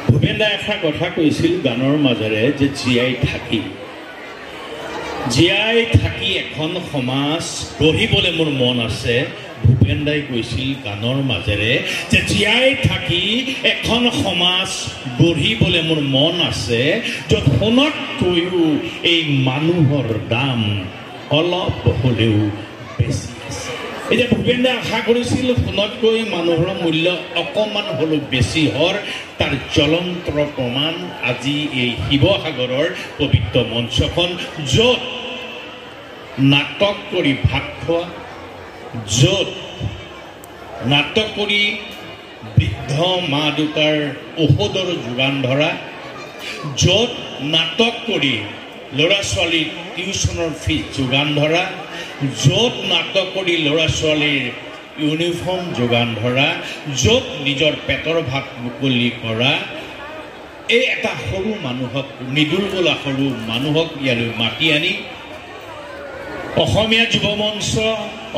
ভূপেন দাই এষাৰ কথা কৈছিল গানৰ মাজেৰে যে জীয়াই থাকি এখন সমাজ গঢ়িবলৈ মোৰ মন আছে। ভূপেন দাই কৈছিল গানৰ মাজেৰে যে জীয়াই থাকি এখন সমাজ গঢ়িবলৈ মোৰ মন আছে, য'ত সোণতকৈও এই মানুহৰ দাম অলপ হ'লেও বেছি আছে। এতিয়া ভূপেন দাই আশা কৰিছিল সোণতকৈ মানুহৰ মূল্য অকণমান হ'লেও বেছি হোৱাৰ তাৰ জ্বলন্ত প্ৰমাণ আজি এই শিৱসাগৰৰ পবিত্ৰ মঞ্চখন, য'ত নাটক কৰি ভাত খোৱা, য'ত নাটক কৰি বৃদ্ধ মা দেউতাৰ ঔষধৰ যোগান ধৰা, য'ত নাটক কৰি ল'ৰা ছোৱালীৰ টিউশ্যনৰ ফিজ যোগান ধৰা, য'ত নাটক কৰি ল'ৰা ছোৱালীৰ ইউনিফৰ্ম যোগান ধৰা, য'ত নিজৰ পেটৰ ভাত মুকলি কৰা, এই এটা সৰু মানুহক, মৃদুল বোলা সৰু মানুহক ইয়ালৈ মাতি আনি অসমীয়া যুৱ মঞ্চ,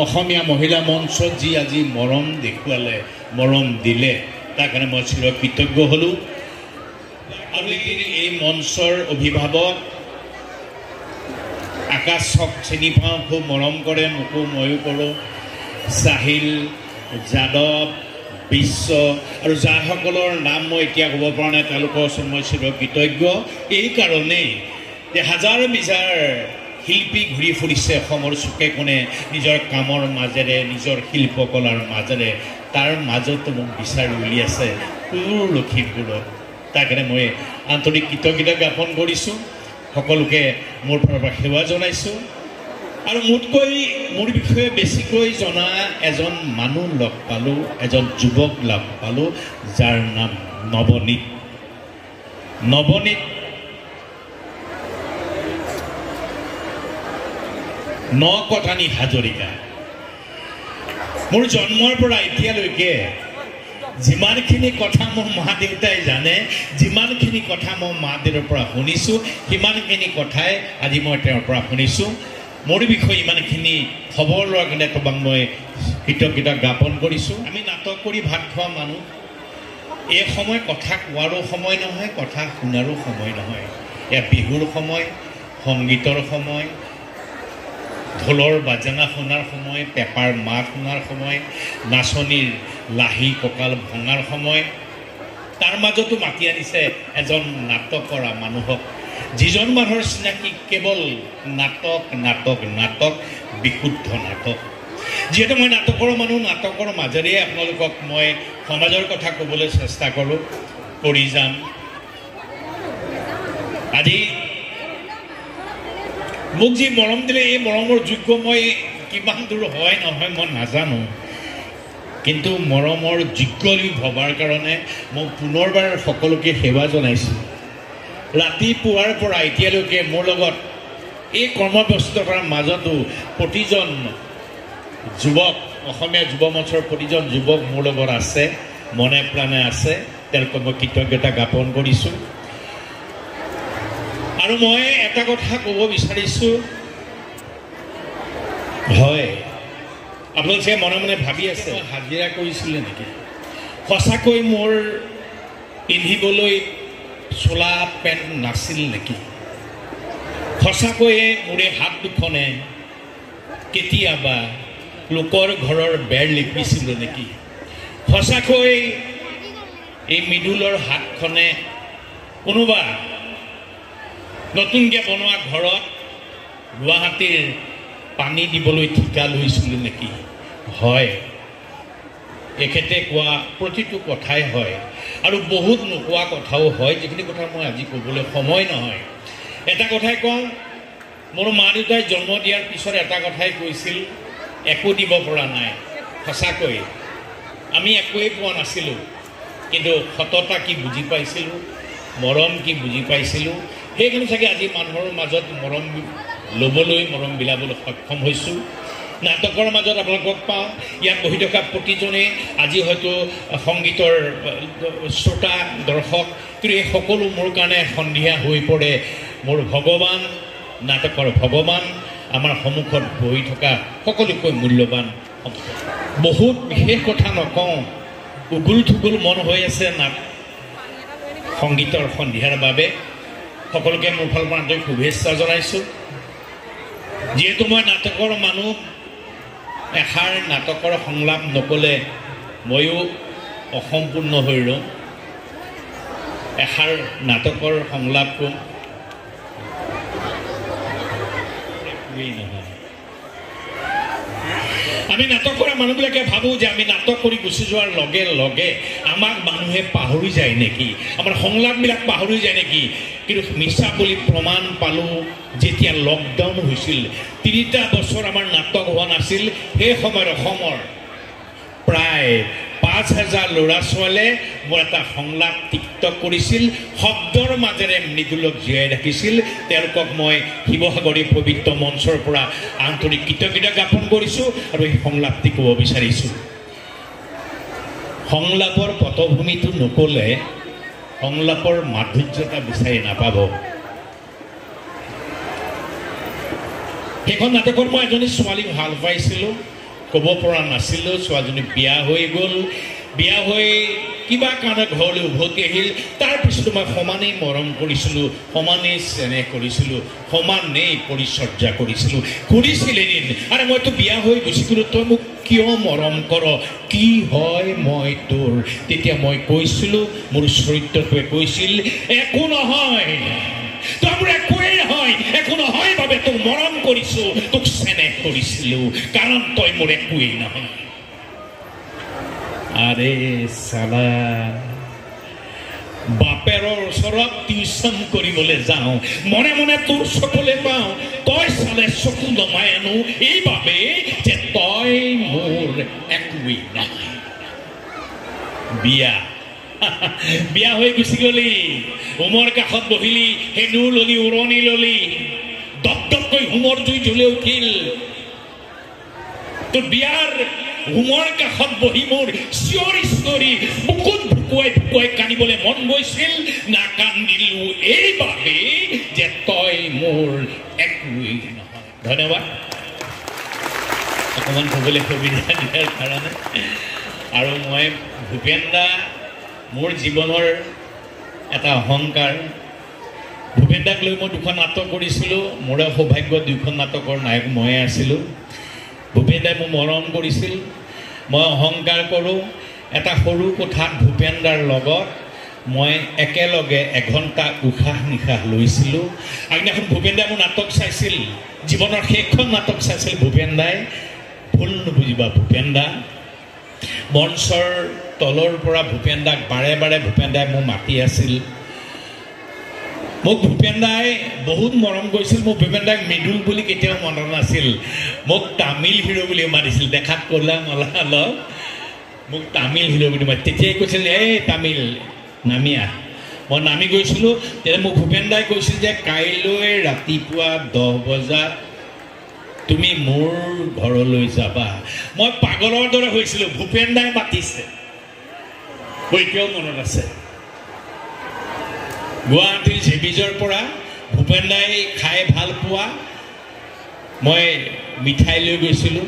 অসমীয়া মহিলা মঞ্চ যি আজি মৰম দেখুৱালে, মৰম দিলে, তাৰ কাৰণে মই চিৰ কৃতজ্ঞ হ'লোঁ। আৰু এই মঞ্চৰ অভিভাৱক আকাশক চিনি পাওঁ, খুব মৰম কৰে, মোকো ময়ো কৰোঁ, চাহিল, যাদৱ, বিশ্ব আৰু যাসকলৰ নাম মই এতিয়া ক'ব পৰা নাই, তেওঁলোকৰ ওচৰত মই চিৰ কৃতজ্ঞ। এইকাৰণেই যে হাজাৰ বিজাৰ শিল্পী ঘূৰি ফুৰিছে অসমৰ চুকে কোণে নিজৰ কামৰ মাজেৰে, নিজৰ শিল্পকলাৰ মাজেৰে, তাৰ মাজতো মোক বিচাৰি উলিয়াইছে তোৰ লখিমপুৰত। তাৰ কাৰণে মই আন্তৰিক কৃতজ্ঞতা জ্ঞাপন কৰিছোঁ, সকলোকে মোৰ ফালৰ পৰা সেৱা জনাইছোঁ। আৰু মোতকৈ মোৰ বিষয়ে বেছিকৈ জনা এজন মানুহ লগ পালোঁ, এজন যুৱক লগ পালোঁ, যাৰ নাম নৱনীত। নকটানী হাজৰিকা। মোৰ জন্মৰ পৰা এতিয়ালৈকে যিমানখিনি কথা মোৰ মা দেউতাই জানে, যিমানখিনি কথা মই মা দেউতাৰ পৰা শুনিছোঁ, সিমানখিনি কথাই আজি মই তেওঁৰ পৰা শুনিছোঁ। মোৰ বিষয়ে ইমানখিনি খবৰ লোৱাৰ কাৰণে তোমাক মই কৃতজ্ঞতা জ্ঞাপন কৰিছোঁ। আমি নাটক কৰি ভাত খোৱা মানুহ, এই সময় কথা কোৱাৰো সময় নহয়, কথা শুনাৰো সময় নহয়। এয়া বিহুৰ সময়, সংগীতৰ সময়, ঢোলৰ বাজানা শুনাৰ সময়, পেপাৰ মাত শুনাৰ সময়, নাচনীৰ লাহি কঁকাল ভঙাৰ সময়। তাৰ মাজতো মাতি আনিছে এজন নাটক কৰা মানুহক, যিজন মানুহৰ চিনাকি কেৱল নাটক, নাটক, নাটক, বিশুদ্ধ নাটক। যিহেতু মই নাটকৰ মানুহ, নাটকৰ মাজেৰে আপোনালোকক মই সমাজৰ কথা ক'বলৈ চেষ্টা কৰোঁ, কৰি যাম। আজি মোক যি মৰম দিলে, এই মৰমৰ যোগ্য মই কিমান দূৰ হয় নহয় মই নাজানো, কিন্তু মৰমৰ যোগ্য বুলি ভবাৰ কাৰণে মই পুনৰবাৰ সকলোকে সেৱা জনাইছোঁ। ৰাতিপুৱাৰ পৰা এতিয়ালৈকে মোৰ লগত এই কৰ্মব্যস্ততাৰ মাজতো প্ৰতিজন যুৱক, অসমীয়া যুৱ মঞ্চৰ প্ৰতিজন যুৱক মোৰ লগত আছে, মনে প্ৰাণে আছে, তেওঁলোকক মই কৃতজ্ঞতা জ্ঞাপন কৰিছোঁ। আৰু মই এটা কথা ক'ব বিচাৰিছোঁ, হয় আপোনালোকে মনে মনে ভাবি আছে হাজিৰা কৰিছিলে নেকি? সঁচাকৈ মোৰ পিন্ধিবলৈ চোলা পেণ্ট নাছিল নেকি? সঁচাকৈয়ে মোৰ এই হাত দুখনে কেতিয়াবা লোকৰ ঘৰৰ বেৰ লিপিছিলে নেকি? সঁচাকৈ এই মৃদুলৰ হাতখনে কোনোবা নতুনকৈ বনোৱা ঘৰত গুৱাহাটীৰ পানী দিবলৈ ঠিকা লৈছিল নেকি? হয়, এখেতে কোৱা প্ৰতিটো কথাই হয়, আৰু বহুত নোকোৱা কথাও হয়, যিখিনি কথা মই আজি ক'বলৈ সময় নহয়। এটা কথাই কওঁ, মোৰ মা দেউতাই জন্ম দিয়াৰ পিছত এটা কথাই কৈছিল, একো দিব পৰা নাই। সঁচাকৈ আমি একোৱেই পোৱা নাছিলোঁ, কিন্তু সততা কি বুজি পাইছিলোঁ, মৰম কি বুজি পাইছিলোঁ। সেইকাৰণে চাগে আজি মানুহৰ মাজত মৰম ল'বলৈ, মৰম বিলাবলৈ সক্ষম হৈছোঁ। নাটকৰ মাজত আপোনালোকক পাওঁ, ইয়াত বহি থকা প্ৰতিজনে আজি হয়তো সংগীতৰ শ্ৰোতা, দৰ্শক, কিন্তু এই সকলো মোৰ কাৰণে সন্ধিয়া হৈ পৰে। মোৰ ভগৱান, নাটকৰ ভগৱান আমাৰ সন্মুখত বহি থকা সকলোতকৈ মূল্যৱান। বহুত বিশেষ কথা নকওঁ, উগুল থুগুল মন হৈ আছে সংগীতৰ সন্ধিয়াৰ বাবে সকলোকে মোৰ ফালৰ পৰা আন্তৰিক শুভেচ্ছা জনাইছোঁ। যিহেতু মই নাটকৰ মানুহ, এষাৰ নাটকৰ সংলাপ নক'লে ময়ো অসম্পূৰ্ণ হৈ ৰওঁ। এষাৰ নাটকৰ সংলাপ কম, নহয়। আমি নাটক কৰা মানুহবিলাকে ভাবোঁ যে আমি নাটক কৰি গুচি যোৱাৰ লগে লগে আমাক মানুহে পাহৰি যায় নেকি, আমাৰ সংলাপবিলাক পাহৰি যায় নেকি। কিন্তু মিছা বুলি প্ৰমাণ পালোঁ যেতিয়া লকডাউন হৈছিল, 3টা বছৰ আমাৰ নাটক হোৱা নাছিল। সেই সময়ত অসমৰ প্ৰায় 5,000 ল'ৰা ছোৱালীয়ে মোৰ এটা সংলাপ টিকটক কৰিছিল, শব্দৰ মাজেৰে মৃদুলক জীয়াই ৰাখিছিল। তেওঁলোকক মই শিৱসাগৰী পবিত্ৰ মঞ্চৰ পৰা আন্তৰিক কৃতজ্ঞতা জ্ঞাপন কৰিছোঁ আৰু এই সংলাপটি ক'ব বিচাৰিছোঁ। সংলাপৰ পটভূমিটো নক'লে সংলাপৰ মাধুৰ্যতা বিচাৰি নাপাব। সেইখন নাটকত মই এজনী ছোৱালীক ভাল পাইছিলোঁ, ক'ব পৰা নাছিলোঁ। ছোৱালীজনী বিয়া হৈ গ'ল, বিয়া হৈ কিবা কাৰণে ঘৰলৈ উভতি আহিল। তাৰপিছতো মই সমানেই মৰম কৰিছিলোঁ, সমানেই চেনেহ কৰিছিলোঁ, সমানেই পৰিচৰ্যা কৰিছিলোঁ। কৰিছিল এদিন, আৰে মইতো বিয়া হৈ গুচি গ'লোঁ, তই মোক কিয় মৰম কৰ, কি হয় মই তোৰ? তেতিয়া মই কৈছিলোঁ, মোৰ চৰিত্ৰটোৱে কৈছিল, একো নহয়, তই মোৰ একোৱেই নহয়, একো নহয় বাবে তোক মৰম কৰিছোঁ, তোক চেনেহ কৰিছিলোঁ, কাৰণ তই মোৰ একোৱেই নহয়। আৰে চালা, বাপেৰৰ ওচৰত টিউচন কৰিবলৈ যাওঁ, মনে মনে তোৰ চকুলে পাওঁ, তই চালে চকু নমাই আনো এইবাবে যে তই মোৰ একোৱেই নহয়। বিয়া বিয়া হৈ গুচি গলি, হোমৰ কাষত বহিলি, সেন্দুৰ ললি, উৰণি ললি, দপদপকৈ হোমৰ জুই জ্বলি উঠিল। তোৰ বিয়াৰ হোমৰ কাষত বহি মোৰ চিঞৰি চিঞৰি বুকুত ভুকুৱাই ভুকুৱাই কান্দিবলৈ মন গৈছিল। নাকান্দিলো এইবাবে যে তই মোৰ একোৱেই নহয়। ধন্যবাদ অকণমান ক'বলৈ সুবিধা দিয়াৰ কাৰণে। আৰু মই ভূপেন দা মোৰ জীৱনৰ এটা অহংকাৰ। ভূপেন দাক লৈ মই 2খন নাটক কৰিছিলোঁ, মোৰে সৌভাগ্য 2খন নাটকৰ নায়ক ময়ে আছিলোঁ। ভূপেন দাই মোক মৰম কৰিছিল। মই অহংকাৰ কৰোঁ, এটা সৰু কোঠাত ভূপেন দাৰ লগত মই একেলগে 1 ঘণ্টা উশাহ নিশাহ লৈছিলোঁ। আগদিনাখন ভূপেন দাই মোৰ নাটক চাইছিল, জীৱনৰ শেষখন নাটক চাইছিল ভূপেন দাই। ভুল নুবুজিবা ভূপেন দা, মঞ্চৰ তলৰ পৰা ভূপেন দাক বাৰে বাৰে ভূপেন দাই মোক মাতি আছিল। মোক ভূপেন দাই বহুত মৰম কৰিছিল। মোক ভূপেন দাক মৃদুল বুলি কেতিয়াও মনত নাছিল, মোক তামিল হিৰো বুলি মাতিছিল। দেখাত ক'লা মলা অলপ, মোক তামিল হিৰো বুলি মাতি। তেতিয়াই কৈছিল, এই তামিল নামি আহ। মই নামি গৈছিলোঁ। তেতিয়া মোক ভূপেন দাই কৈছিল যে কাইলৈ ৰাতিপুৱা 10 বজাত তুমি মোৰ ঘৰলৈ যাবা। মই পাগলৰ দৰে হৈছিলোঁ, ভূপেন দাই মাতিছে, মোৰ এতিয়াও মনত আছে। গুৱাহাটীৰ জেবিজৰ পৰা ভূপেন দাই খাই ভাল পোৱা মই মিঠাই লৈ গৈছিলোঁ।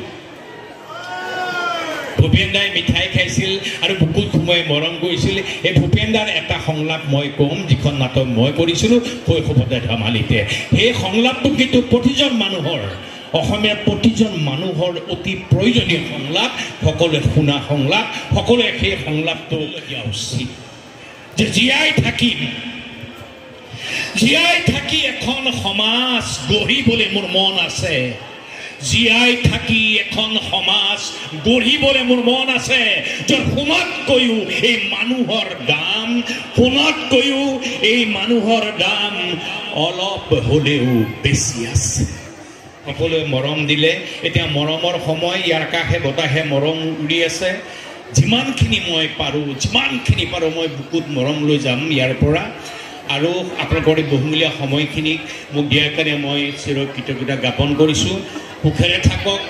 ভূপেন দাই মিঠাই খাইছিল আৰু বুকুত সোমাই মৰম কৰিছিল। এই ভূপেন দাৰ এটা সংলাপ মই ক'ম, যিখন নাটক মই কৰিছিলোঁ শৈশৱতে ধেমালিতে। সেই সংলাপটো কিন্তু প্ৰতিজন মানুহৰ, অসমীয়াৰ প্ৰতিজন মানুহৰ অতি প্ৰয়োজনীয় সংলাপ, সকলোৱে শুনা সংলাপ, সকলোৱে সেই সংলাপটো দিয়া উচিত যে জীয়াই থাকি এখন সমাজ গঢ়িবলৈ মোৰ মন আছে। জীয়াই থাকি এখন সমাজ গঢ়িবলৈ মোৰ মন আছে, য'ত সোণতকৈও এই মানুহৰ দাম অলপ হ'লেও বেছি আছে। সকলোৱে মৰম দিলে, এতিয়া মৰমৰ সময়, ইয়াৰ আকাশে বতাহে মৰম উৰি আছে। যিমানখিনি মই পাৰোঁ মই বুকুত মৰম লৈ যাম ইয়াৰ পৰা। আৰু আপোনালোকৰ এই বহুমূলীয়া সময়খিনিক মোক দিয়াৰ কাৰণে মই চিৰকৃতজ্ঞতা জ্ঞাপন কৰিছোঁ। সুখেৰে থাকক,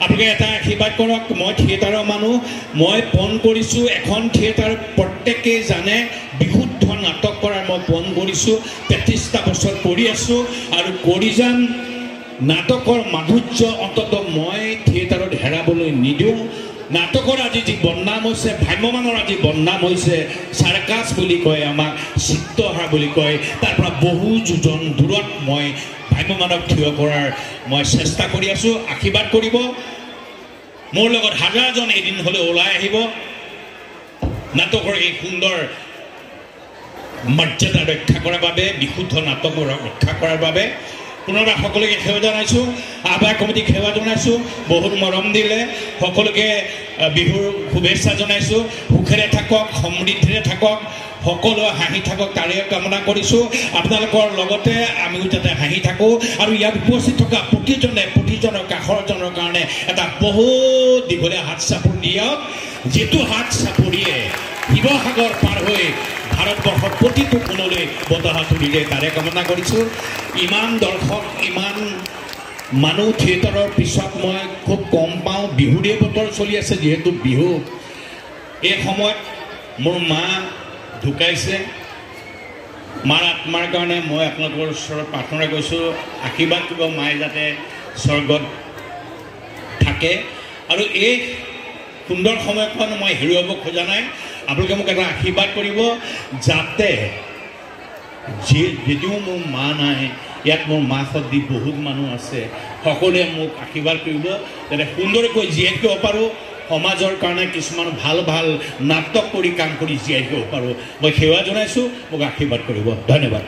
আপোনালোকে এটা আশীৰ্বাদ কৰক। মই থিয়েটাৰৰ মানুহ, মই পণ কৰিছোঁ এখন থিয়েটাৰ, প্ৰত্যেকেই জানে বিশুদ্ধ নাটক কৰাৰ মই পণ কৰিছোঁ। 33টা বছৰ কৰি আছোঁ আৰু কৰি যাম। নাটকৰ মাধুৰ্য অন্ততঃ মই থিয়েটাৰত হেৰাবলৈ নিদিওঁ। নাটকৰ আজি যি বদনাম হৈছে, ভ্ৰাম্যমানৰ আজি বদনাম হৈছে, চাৰ্কাছ বুলি কয়, আমাক চিত্ৰহাৰ বুলি কয়, তাৰ পৰা বহু যোজন দূৰত মই ভ্ৰাম্যমানক থিয় কৰাৰ মই চেষ্টা কৰি আছোঁ। আশীৰ্বাদ কৰিব। মোৰ লগত হাজাৰজন এদিন হ'লে ওলাই আহিব। নাটকৰ এই সুন্দৰ মৰ্যাদা ৰক্ষা কৰাৰ বাবে, বিশুদ্ধ নাটকৰ ৰক্ষা কৰাৰ বাবে পুনৰবাৰ সকলোকে সেৱা জনাইছোঁ। আহ্বায়ক কমিটিক সেৱা জনাইছোঁ। বহুত মৰম দিলে। সকলোকে বিহুৰ শুভেচ্ছা জনাইছোঁ। সুখেৰে থাকক, সমৃদ্ধিৰে থাকক, সকলোৱে হাঁহি থাকক তাৰে কামনা কৰিছোঁ। আপোনালোকৰ লগতে আমিও যাতে হাঁহি থাকোঁ আৰু ইয়াত উপস্থিত থকা প্ৰতিজনৰ কাষৰজনৰ কাৰণে এটা বহুত দীঘলীয়া হাত চাপৰি দিয়ক, যিটো হাত চাপৰিয়ে শিৱসাগৰ পাৰ হৈ ভাৰতবৰ্ষৰ প্ৰতিটো কোণলৈ বতাহ তুলিলে তাৰে কামনা কৰিছোঁ। ইমান দৰ্শক, ইমান মানুহ থিয়েটাৰৰ পিছত মই খুব কম পাওঁ। বিহুৰে বতৰ চলি আছে, যিহেতু বিহু। এই সময়ত মোৰ মা ঢুকাইছে। মাৰ আত্মাৰ কাৰণে মই আপোনালোকৰ ওচৰত প্ৰাৰ্থনা কৰিছোঁ, আশীৰ্বাদ কৰিব, মায়ে যাতে স্বৰ্গত থাকে। আৰু এই সুন্দৰ সময়খন মই হেৰুৱাব খোজা নাই। আপোনালোকে মোক এটা আশীৰ্বাদ কৰিব, যাতে যদিও মোৰ মা নাই, ইয়াত মোৰ মা সদৃশ বহুত মানুহ আছে, সকলোৱে মোক আশীৰ্বাদ কৰিব যাতে সুন্দৰকৈ জীয়াই থাকিব পাৰোঁ, সমাজৰ কাৰণে কিছুমান ভাল ভাল নাটক কৰি কাম কৰি জীয়াই থাকিব পাৰোঁ। মই সেৱা জনাইছোঁ, মোক আশীৰ্বাদ কৰিব। ধন্যবাদ।